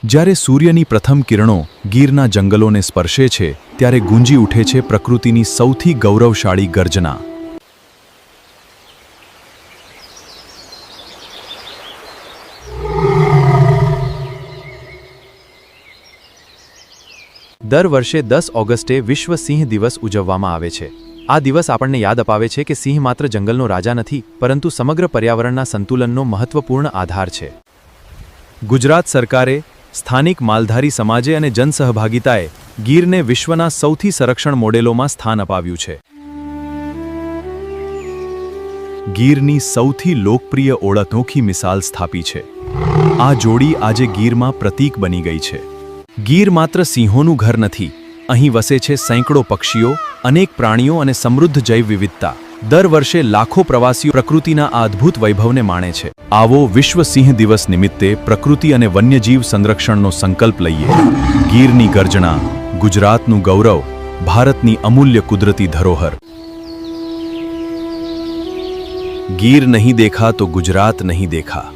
જ્યારે સૂર્યની પ્રથમ કિરણો ગીરના જંગલોને સ્પર્શે છે ત્યારે ગુંજી ઉઠે છે પ્રકૃતિની સૌથી ગૌરવશાળી ગર્જના। દર વર્ષે 10 ઓગસ્ટે વિશ્વ સિંહ દિવસ ઉજવવામાં આવે છે। આ દિવસ આપણને યાદ અપાવે છે કે સિંહ માત્ર જંગલનો રાજા નથી, પરંતુ સમગ્ર પર્યાવરણના સંતુલનનો મહત્વપૂર્ણ આધાર છે। ગુજરાત સરકારે, સ્થાનિક માલધારી સમાજે અને જનસહભાગિતાએ ગીરને વિશ્વના સૌથી સંરક્ષણ મોડેલોમાં સ્થાન અપાવ્યું છે। ગીરની સૌથી લોકપ્રિય ઓળખ અનોખી મિસાલ સ્થાપી છે। આ જોડી આજે ગીરમાં પ્રતીક બની ગઈ છે। ગીર માત્ર સિંહોનું ઘર નથી, અહીં વસે છે સેંકડો પક્ષીઓ, અનેક પ્રાણીઓ અને સમૃદ્ધ જૈવ વિવિધતા। દર વર્ષે લાખો પ્રવાસીઓ પ્રકૃતિના આ અદ્ભુત વૈભવને માણે છે। આવો વિશ્વ સિંહ દિવસ નિમિત્તે પ્રકૃતિ અને વન્યજીવ સંરક્ષણનો સંકલ્પ લઈએ। ગીરની ગર્જના, ગુજરાતનું ગૌરવ, ભારતની અમૂલ્ય કુદરતી ધરોહર। ગીર નહીં દેખા તો ગુજરાત નહીં દેખા।